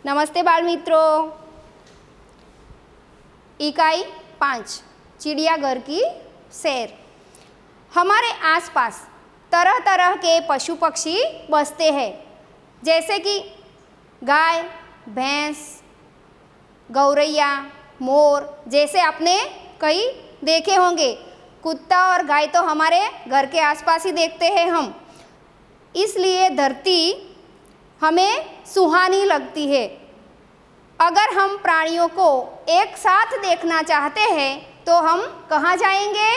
नमस्ते बाल मित्रों। इकाई 5 चिड़ियाघर की सैर। हमारे आसपास तरह तरह के पशु पक्षी बसते हैं, जैसे कि गाय, भैंस, गौरैया, मोर जैसे आपने कई देखे होंगे। कुत्ता और गाय तो हमारे घर के आसपास ही देखते हैं हम, इसलिए धरती हमें सुहानी लगती है। अगर हम प्राणियों को एक साथ देखना चाहते हैं तो हम कहाँ जाएंगे?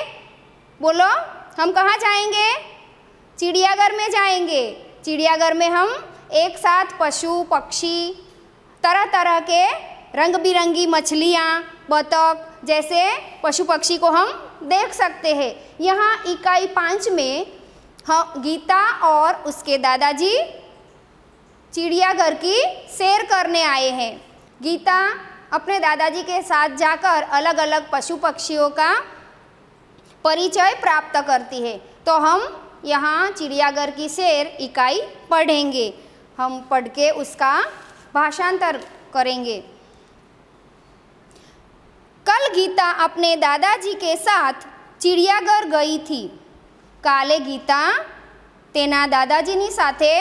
बोलो, हम कहाँ जाएंगे? चिड़ियाघर में जाएंगे। चिड़ियाघर में हम एक साथ पशु पक्षी, तरह तरह के रंग बिरंगी मछलियाँ, बतख जैसे पशु पक्षी को हम देख सकते हैं। यहाँ इकाई 5 में हम गीता और उसके दादाजी चिड़ियाघर की सैर करने आए हैं। गीता अपने दादाजी के साथ जाकर अलग अलग पशु पक्षियों का परिचय प्राप्त करती है। तो हम यहाँ चिड़ियाघर की सैर इकाई पढ़ेंगे। हम पढ़ के उसका भाषांतर करेंगे। कल गीता अपने दादाजी के साथ चिड़ियाघर गई थी। काले गीता तेना दादाजीनी साथे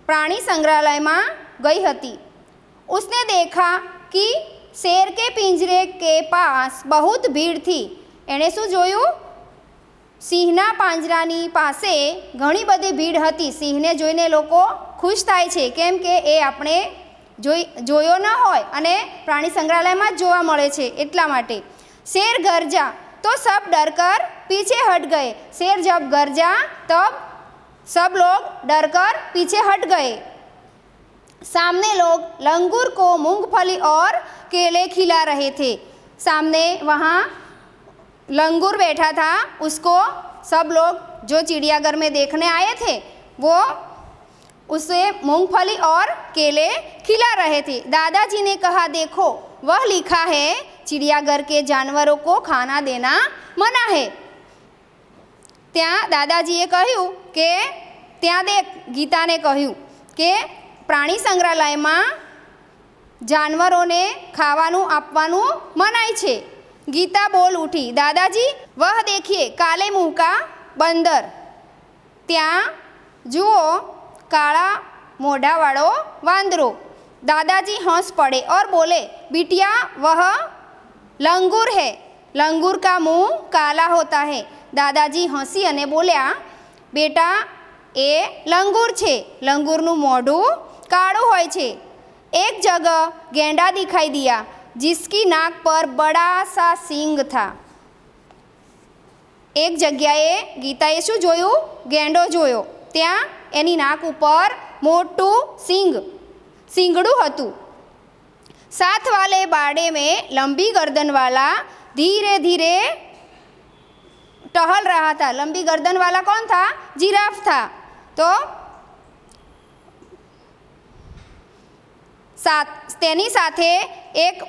प्राणी संग्रहालय में गई हती। उसने देखा कि शेर के पिंजरे के पास बहुत भीड़ थी। एणे शुं जोयुं? सिंहना પાંજરાની પાસે ઘણી બધી ભીડ હતી। સિંહને જોઈને લોકો ખુશ થાય છે, કેમ કે એ આપણે જોયો ન હોય અને પ્રાણી સંગ્રહાલયમાં જ જોવા મળે છે, એટલા માટે। शेर गरजा तो सब डरकर पीछे हट गए। शेर जब गरजा तब सब लोग डरकर पीछे हट गए। सामने लोग लंगूर को मूंगफली और केले खिला रहे थे। सामने वहाँ लंगूर बैठा था, उसको सब लोग जो चिड़ियाघर में देखने आए थे वो उसे मूंगफली और केले खिला रहे थे। दादाजी ने कहा, देखो वह लिखा है चिड़ियाघर के जानवरों को खाना देना मना है। ત્યાં દાદાજીએ કહ્યું કે ત્યાં દેખ, ગીતાને કહ્યું કે પ્રાણી સંગ્રહાલયમાં जानवरों खावानू आपवानू मनाय छे। गीता बोल उठी, दादाजी वह देखिए काले मुँह का बंदर। त्या जुओ काला मोढ़ावाळो वांदरो। दादाजी हंस पड़े और बोले, बिटिया वह लंगूर है। लंगूर का मुँह काला होता है। दादाजी हंसी अने बोल्या, बेटा ए लंगूर छे। लंगूरनु मोढुं काळुं होय छे। एक जगह गेंडा दिखाई दिया जिसकी नाक पर बड़ा सा सींग था। एक जग्याए गीताए शुं जोयुं? गेंडो जोयो। त्यां एनी नाक उपर मोटुं सींगड़ुं हतुं। साथ वाले बाड़े में लंबी गर्दन वाला धीरे धीरे टहल रहा था। लंबी गर्दन वाला कौन था? जिराफ था। तो तेनी साथे एक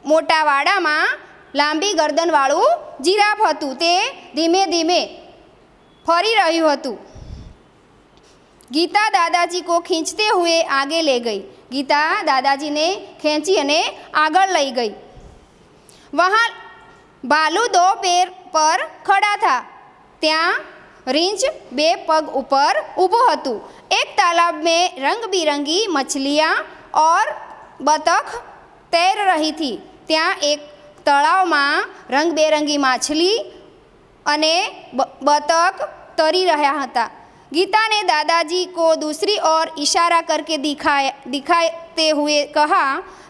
मोटा वाड़ा में लांबी गर्दन वाळुं जिराफ हतुं। ते धीमे धीमे फरी रह्युं हतुं। गीता दादाजी को खींचते हुए आगे ले गई। गीता दादाजी ने खींची अने आगळ लई गई। वहाँ भालू 2 पैर पर खड़ा था। त्यां રીંછ 2 पग ऊपर ऊभो हतुं। एक तालाब में रंग बिरंगी मछलियाँ और बतख तैर रही थी। त्यां एक तळाव में रंग बेरंगी माछली अने बतख तरी रह्या हता। गीता ने दादाजी को दूसरी ओर इशारा करके दिखाते हुए कहा,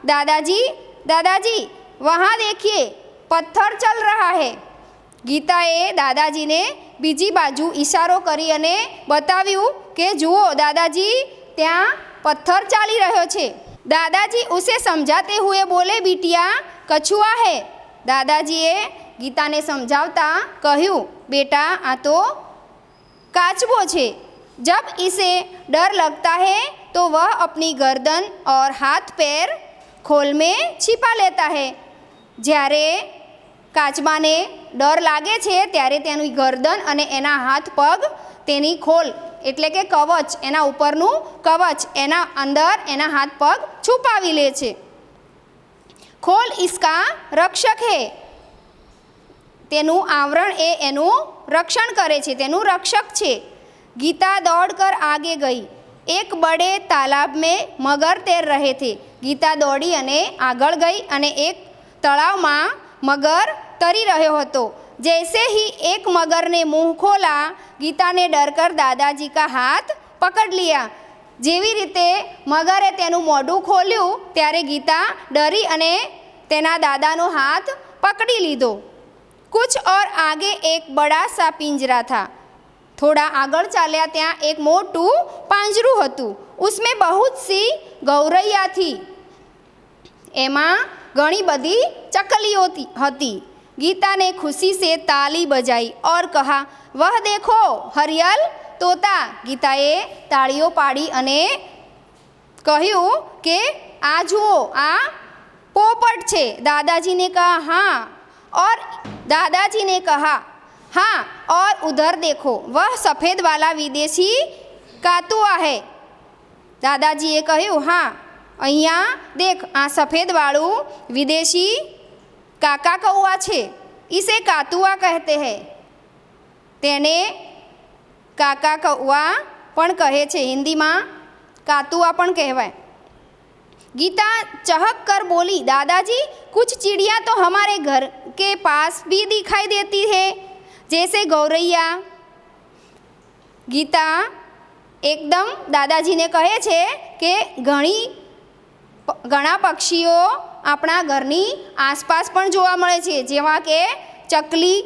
दादाजी दादाजी वहाँ देखिए पत्थर चल रहा है। गीताए दादाजी ने बीजी बाजू इशारो करी अने बताव्युं के जुओ दादाजी त्यां पत्थर चाली रह्यो छे। दादाजी उसे समझाते हुए बोले, बिटिया कछुआ है। दादाजीए गीता ने समझावता कह्युं, बेटा आ तो काचबो छे। जब इसे डर लगता है तो वह अपनी गर्दन और हाथ पैर खोल में छिपा लेता है। જ્યારે કાચબાને ડર લાગે છે ત્યારે તેની ગરદન અને એના હાથ પગ તેની ખોલ એટલે કે કવચ, એના ઉપરનું કવચ એના અંદર એના હાથ પગ છુપાવી લે છે. ખોલ ઇસકા રક્ષક હે, તેનું આવરણ એ એનું રક્ષણ કરે છે, તેનું રક્ષક છે. ગીતા દોડ કર આગે ગઈ, એક બડે તાલાબ મેં મગર તैर રહે થે. ગીતા દોડી અને આગળ ગઈ અને એક તળાવમાં મગર તરી રહ્યો હતો. जैसे ही एक मगर ने मुंह खोला, गीता ने डर कर दादाजी का हाथ पकड़ लिया. જેવી રીતે મગરે તેનું મોઢું ખોલ્યું ત્યારે ગીતા ડરી અને તેના દાદાનો હાથ પકડી લીધો. कुछ और आगे एक बड़ा सा पिंजरा था. થોડા આગળ ચાલ્યા ત્યાં એક મોટું પાંજરું હતું. उसमें बहुत सी गौरैया थी. એમાં ઘણી બધી ચકલીઓ હતી. गीता ने खुशी से ताली बजाई और कहा, वह देखो हरियल तोता. गीताए ताड़ीओ पाड़ी अने કહ્યું કે આ જુઓ, આ પોપટ છે. दादाजी ने कहा हाँ, और दादाजी ने कहा हाँ, और उधर देखो वह सफ़ेद वाला विदेशी कातुआ है. दादाजीએ કહ્યું હા, અહીંયા દેખ, આ સફેદવાળું વિદેશી કાકા કૌવા છે. इसे कातुआ कहते हैं. તેને કાકા કૌવા પણ કહે છે, હિન્દીમાં કાતુઆ પણ કહેવાય. गीता चहक कर बोली, दादाजी कुछ चिड़िया तो हमारे घर के पास भी दिखाई देती है, जैसे गौरैया. गीता એકદમ દાદાજીને કહે છે કે ઘણા પક્ષીઓ આપણા ઘરની આસપાસ પણ જોવા મળે છે, જેવા કે ચકલી.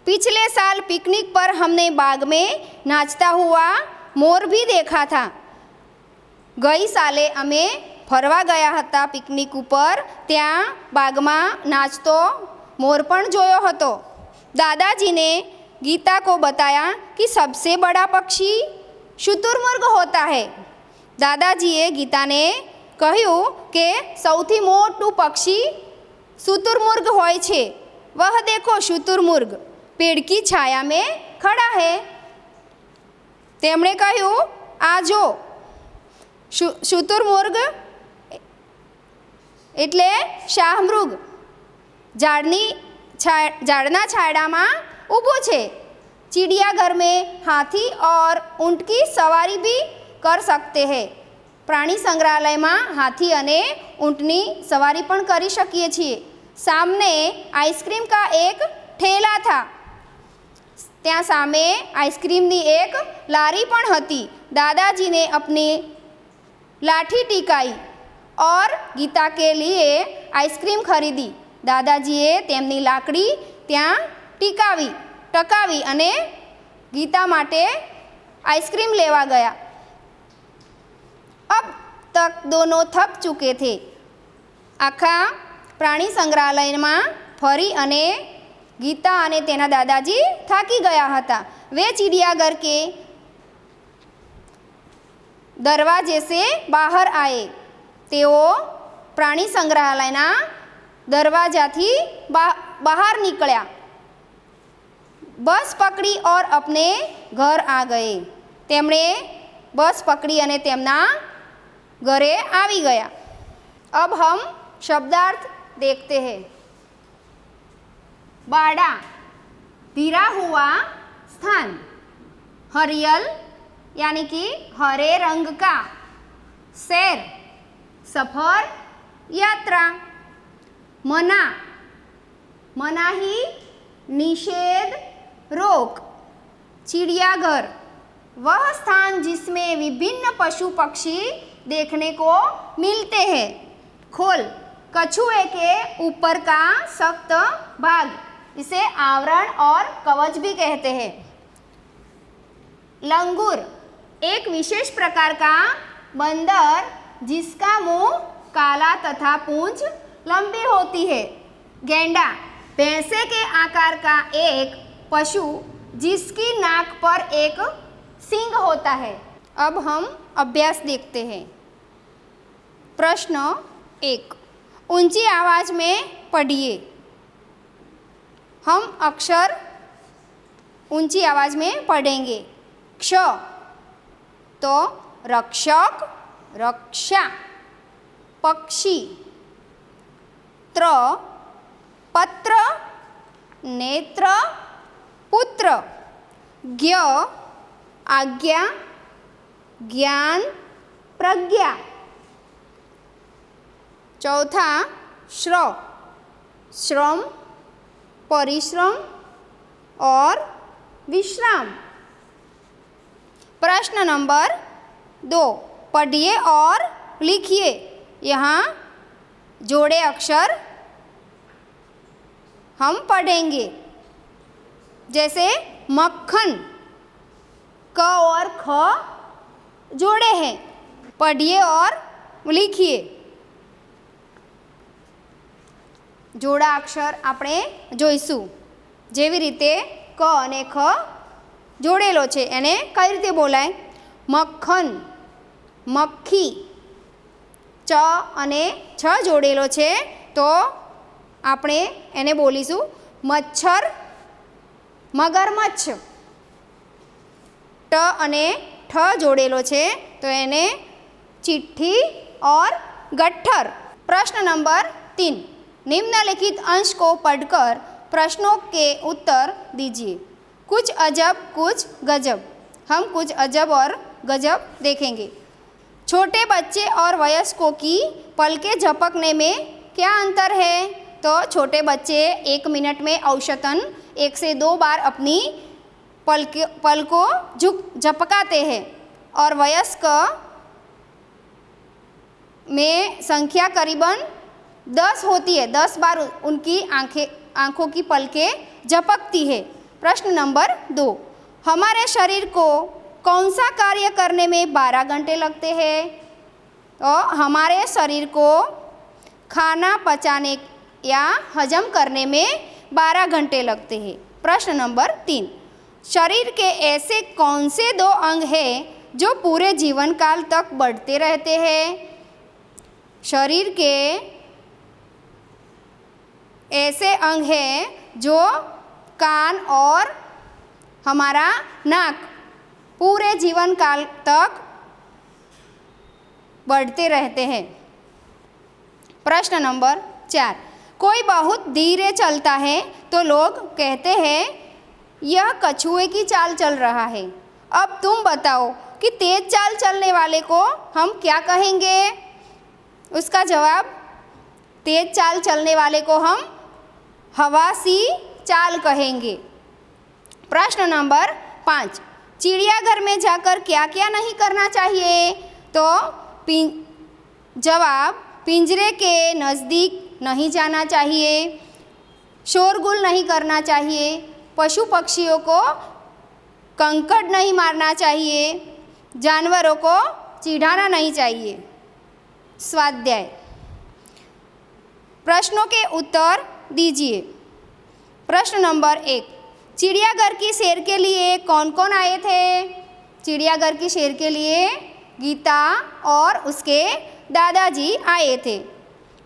पिछले साल पिकनिक पर हमने बाग में नाचता हुआ मोर भी देखा था. ગઈ સાલે અમે ફરવા ગયા હતા પિકનિક ઉપર, ત્યાં બાગમાં નાચતો મોર પણ જોયો હતો. दादाजी ने गीता को बताया कि सबसे बड़ा पक्षी शुतुरमुर्ग होता है. दादाजीએ ગીતાને કહ્યું કે સૌથી મોટું પક્ષી શુતુરમુર્ગ હોય છે. वह देखो शुतुरमुर्ग पेड़ की छाया में खड़ा है. તેમણે કહ્યું આ જો, શુતુરમુર્ગ એટલે શાહમૃગ ઝાડના છાયડામાં ઊભો છે. चिड़ियाघर में हाथी और ऊँट की सवारी भी कर सकते हैं. प्राणी संग्रहालयમાં हाथी અને ઊંટની સવારી પણ કરી શકીએ છીએ. सामने आइसक्रीम का एक ठेला था. ત્યાં સામે આઈસ્ક્રીમની એક લારી પણ હતી. दादाजी ने अपनी लाठी टिकाई और गीता के लिए आइसक्रीम खरीदी. दादाजीએ તેમની લાકડી ત્યાં ટકાવી અને ગીતા માટે आइसक्रीम लेवा गया. अब तक दोनों थक चुके थे. આખા પ્રાણી સંગ્રહાલયમાં ફરી અને ગીતા અને તેના દાદાજી થાકી ગયા હતા. वे चिड़ियाघर के दरवाजे से बाहर आए. તેઓ પ્રાણી સંગ્રહાલયના દરવાજાથી બહાર નીકળ્યા. बस पकड़ी और अपने घर आ गए. તેમણે બસ પકડી અને તેમના ઘરે આવી ગયા. अब हम शब्दार्थ देखते हैं. बाड़ा धीरा हुआ स्थान. हरियल यानी कि हरे रंग का. सैर सफर यात्रा. मना मनाही निषेध रोक. चिड़ियाघर वह स्थान जिसमें विभिन्न पशु पक्षी देखने को मिलते हैं. खोल कछुए के ऊपर का सख्त भाग, इसे आवरण और कवच भी कहते हैं. लंगूर एक विशेष प्रकार का बंदर जिसका मुंह काला तथा पूंछ लंबी होती है. गेंडा भैंसे के आकार का एक पशु जिसकी नाक पर एक सींग होता है. अब हम अभ्यास देखते हैं. प्रश्न 1. ऊंची आवाज़ में पढ़िए. हम अक्षर ऊंची आवाज में पढ़ेंगे। क्ष तो रक्षक, रक्षा। पक्षी। त्र पत्र, नेत्र, पुत्र। ज्ञ आज्ञा, ज्ञान, प्रज्ञा। चौथा श्रव, श्रम, परिश्रम और विश्राम। प्रश्न नंबर 2, पढ़िए और लिखिए। यहाँ जोड़े अक्षर हम पढ़ेंगे, जैसे मक्खन, क और ख जोड़े हैं। पढ़िए और लिखिए। जोड़ा अक्षर આપણે જોઈશું, જેવી રીતે ક અને ખ જોડેલો છે એને કઈ રીતે બોલાય? મક્ખન, મક્ખી। ચ અને છ જોડેલો છે તો આપણે એને બોલીશું મચ્છર, મગરમચ્છ। ટ અને ઠ જોડેલો છે તો એને चिट्ठी और गट्ठर। प्रश्न नंबर 3, निम्नलिखित अंश को पढ़कर प्रश्नों के उत्तर दीजिए। कुछ अजब कुछ गजब। हम कुछ अजब और गजब देखेंगे। छोटे बच्चे और वयस्कों की पलकें झपकने में क्या अंतर है? तो छोटे बच्चे 1 मिनट में औसतन 1 से 2 बार अपनी पलकों झपकाते हैं और वयस्क में संख्या करीबन 10 होती है। 10 बार उनकी आँखों की पलकें झपकती है। प्रश्न नंबर 2, हमारे शरीर को कौन सा कार्य करने में 12 घंटे लगते हैं? तो हमारे शरीर को खाना पचाने या हजम करने में 12 घंटे लगते हैं। प्रश्न नंबर 3, शरीर के ऐसे कौन से 2 अंग हैं जो पूरे जीवन काल तक बढ़ते रहते हैं? शरीर के ऐसे अंग हैं जो कान और हमारा नाक पूरे जीवन काल तक बढ़ते रहते हैं। प्रश्न नंबर 4, कोई बहुत धीरे चलता है तो लोग कहते हैं यह कछुए की चाल चल रहा है। अब तुम बताओ कि तेज चाल चलने वाले को हम क्या कहेंगे? उसका जवाब, तेज चाल चलने वाले को हम हवासी चाल कहेंगे। प्रश्न नंबर 5, चिड़ियाघर में जाकर क्या क्या नहीं करना चाहिए? तो जवाब, पिंजरे के नज़दीक नहीं जाना चाहिए, शोरगुल नहीं करना चाहिए, पशु पक्षियों को कंकड़ नहीं मारना चाहिए, जानवरों को चिढ़ाना नहीं चाहिए। स्वाध्याय, प्रश्नों के उत्तर दीजिए। प्रश्न नंबर 1, चिड़ियाघर की सैर के लिए कौन कौन आए थे? चिड़ियाघर की सैर के लिए गीता और उसके दादाजी आए थे।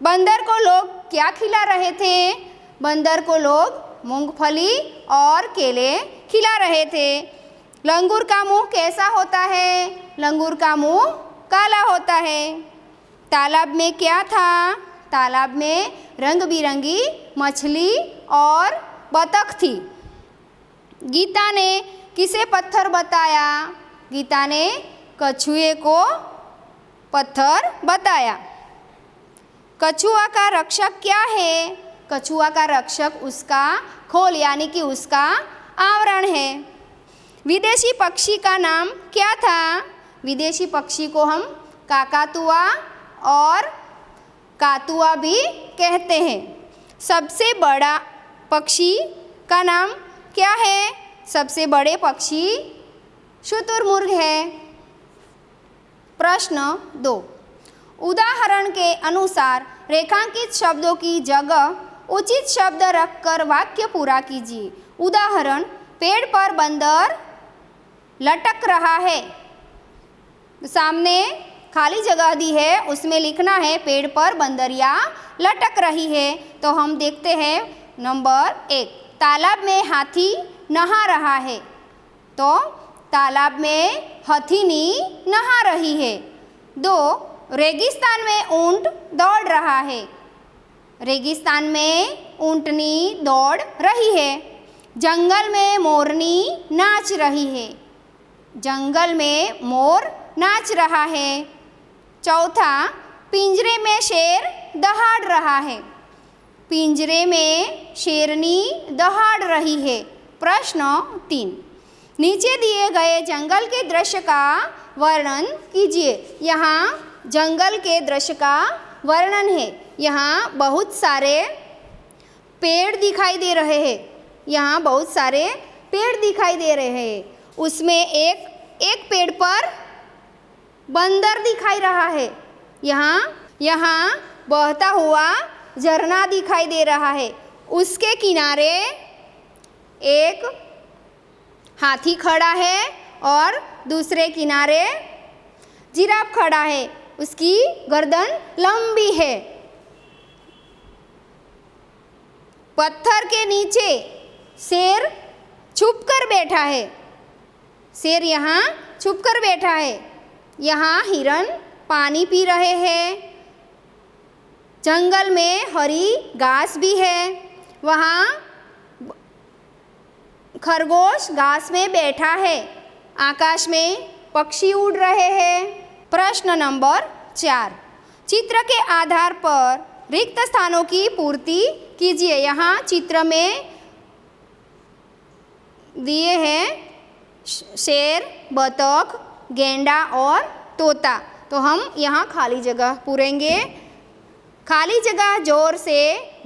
बंदर को लोग क्या खिला रहे थे? बंदर को लोग मूंगफली और केले खिला रहे थे। लंगूर का मुंह कैसा होता है? लंगूर का मुंह काला होता है। तालाब में क्या था? तालाब में रंग बिरंगी मछली और बतख थी। गीता ने किसे पत्थर बताया? गीता ने कछुए को पत्थर बताया। कछुआ का रक्षक क्या है? कछुआ का रक्षक उसका खोल यानी कि उसका आवरण है। विदेशी पक्षी का नाम क्या था? विदेशी पक्षी को हम काकातुआ और कातुआ भी कहते हैं। सबसे बड़ा पक्षी का नाम क्या है? सबसे बड़े पक्षी शुतुरमुर्ग है। प्रश्न 2, उदाहरण के अनुसार रेखांकित शब्दों की जगह उचित शब्द रखकर वाक्य पूरा कीजिए। उदाहरण, पेड़ पर बंदर लटक रहा है। सामने खाली जगह दी है, उसमें लिखना है पेड़ पर बंदरिया लटक रही है। तो हम देखते हैं नंबर 1, तालाब में हाथी नहा रहा है। तो तालाब में हथिनी नहा रही है। 2. रेगिस्तान में ऊंट दौड़ रहा है। रेगिस्तान में ऊंटनी दौड़ रही है। जंगल में मोरनी नाच रही है। जंगल में मोर नाच रहा है। 4. पिंजरे में शेर दहाड़ रहा है। पिंजरे में शेरनी दहाड़ रही है। प्रश्न 3. नीचे दिए गए जंगल के दृश्य का वर्णन कीजिए। यहाँ जंगल के दृश्य का वर्णन है। यहाँ बहुत सारे पेड़ दिखाई दे रहे हैं। यहाँ बहुत सारे पेड़ दिखाई दे रहे हैं। उसमें एक पेड़ पर बंदर दिखाई रहा है। यहाँ बहता हुआ झरना दिखाई दे रहा है। उसके किनारे एक हाथी खड़ा है और दूसरे किनारे जिराफ खड़ा है। उसकी गर्दन लंबी है। पत्थर के नीचे शेर छुपकर बैठा है। शेर यहाँ छुपकर बैठा है। यहाँ हिरन पानी पी रहे हैं। जंगल में हरी घास भी है। वहाँ खरगोश घास में बैठा है। आकाश में पक्षी उड़ रहे हैं। प्रश्न नंबर 4. चित्र के आधार पर रिक्त स्थानों की पूर्ति कीजिए। यहाँ चित्र में दिए हैं शेर, बतख, गेंडा और तोता। तो हम यहाँ खाली जगह पूरेंगे। खाली जगह जोर से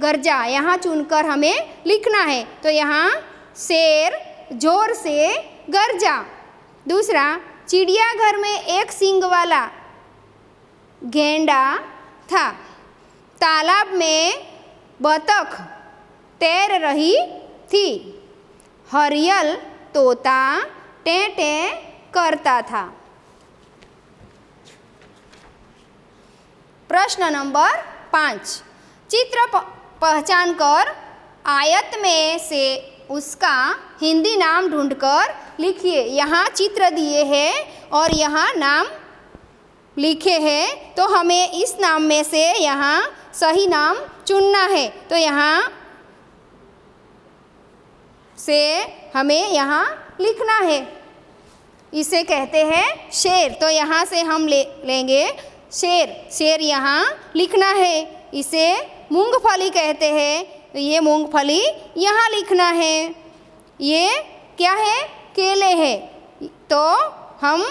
गरजा यहाँ चुनकर हमें लिखना है। तो यहाँ शेर जोर से गरजा। दूसरा, चिड़ियाघर में एक सींग वाला गेंडा था। तालाब में बतख तैर रही थी। हरियल तोता टें टें करता था। प्रश्न नंबर 5. चित्र पहचान कर आयत में से उसका हिंदी नाम ढूंढकर लिखिए। यहाँ चित्र दिए हैं और यहाँ नाम लिखे हैं। तो हमें इस नाम में से यहाँ सही नाम चुनना है। तो यहाँ से हमें यहाँ लिखना है। इसे कहते हैं शेर। तो यहाँ से हम लेंगे शेर। शेर यहाँ लिखना है। इसे मूंगफली कहते हैं। तो ये मूंगफली यहाँ लिखना है। ये क्या है? केले है। तो हम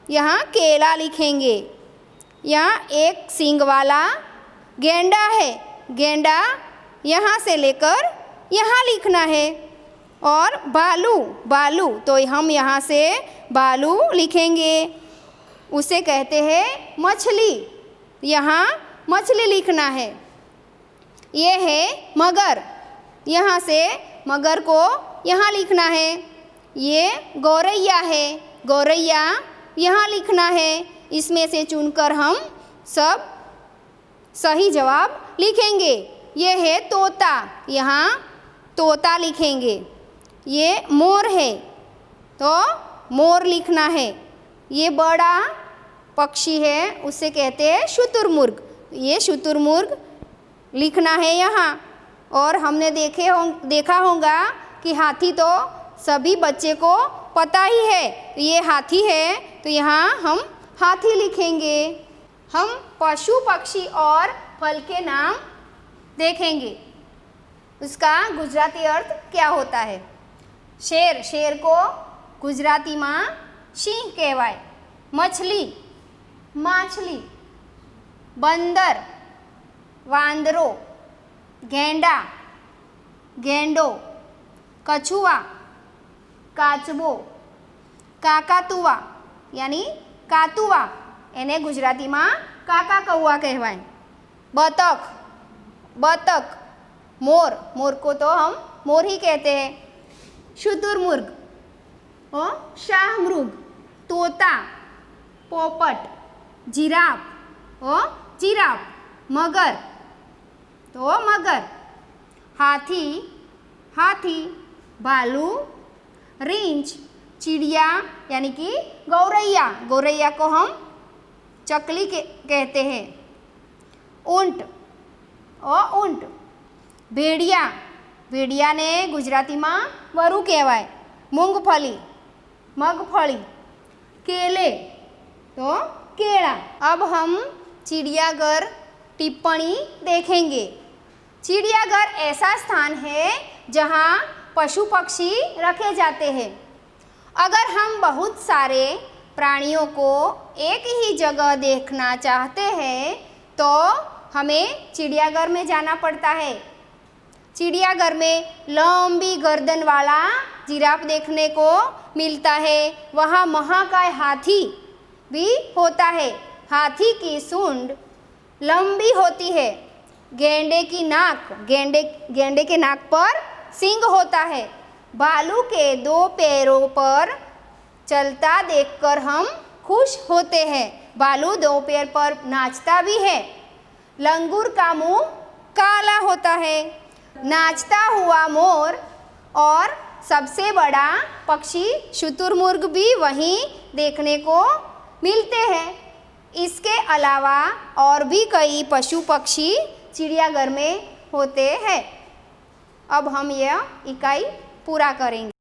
यहाँ केला लिखेंगे। यहाँ एक सींग वाला गेंडा है। गेंडा यहाँ से लेकर यहाँ लिखना है। और भालू, भालू तो हम यहाँ से भालू लिखेंगे। उसे कहते हैं मछली। यहाँ मछली लिखना है। ये है मगर। यहाँ से मगर को यहाँ लिखना है। ये गौरैया है। गौरैया यहाँ लिखना है। इसमें से चुनकर हम सब सही जवाब लिखेंगे। ये है तोता। यहाँ तोता लिखेंगे। ये मोर है। तो मोर लिखना है। ये बड़ा पक्षी है, उसे कहते हैं शुतुरमुर्ग। ये शुतुरमुर्ग लिखना है यहाँ। और हमने देखा होगा कि हाथी तो सभी बच्चे को पता ही है। ये हाथी है। तो यहाँ हम हाथी लिखेंगे। हम पशु, पक्षी और फल के नाम देखेंगे। उसका गुजराती अर्थ क्या होता है? शेर, शेर को गुजराती में सिंह कहवाय। मछली, माछली। बंदर, वांदरो। गेंडा, गेंडो। कछुआ, काचबो। काकातुआ यानी कातुआ, એને ગુજરાતીમાં કાકા કૌવા કહેવાય। बतख, बतख। मोर, मोर को तो हम मोर ही कहते हैं। शुतुरमुर्ग और शाहमृग। तोता, पोपट। जिराफ और जिराफ। मगर तो मगर। हाथी, हाथी। भालू, रींछ चिड़िया यानी कि गौरैया, गौरैया को हम चकली कहते हैं। ऊंट और ऊंट, भेड़िया, भेड़िया ने गुजराती में वरु कहवाय। मूंगफली, मगफली, केले तो केला। अब हम चिड़ियाघर टिप्पणी देखेंगे। चिड़ियाघर ऐसा स्थान है जहाँ पशु पक्षी रखे जाते हैं। अगर हम बहुत सारे प्राणियों को एक ही जगह देखना चाहते हैं तो हमें चिड़ियाघर में जाना पड़ता है। चिड़ियाघर में लंबी गर्दन वाला जिराफ देखने को मिलता है। वहाँ महाकाय हाथी भी होता है। हाथी की सूंड लंबी होती है। गेंडे की नाक, गेंडे के नाक पर सींग होता है। भालू के 2 पैरों पर चलता देखकर हम खुश होते हैं। भालू 2 पैर पर नाचता भी है। लंगूर का मुंह काला होता है। नाचता हुआ मोर और सबसे बड़ा पक्षी शुतुरमुर्ग भी वहीं देखने को मिलते हैं। इसके अलावा और भी कई पशु पक्षी चिड़ियाघर में होते हैं। अब हम यह इकाई पूरा करेंगे।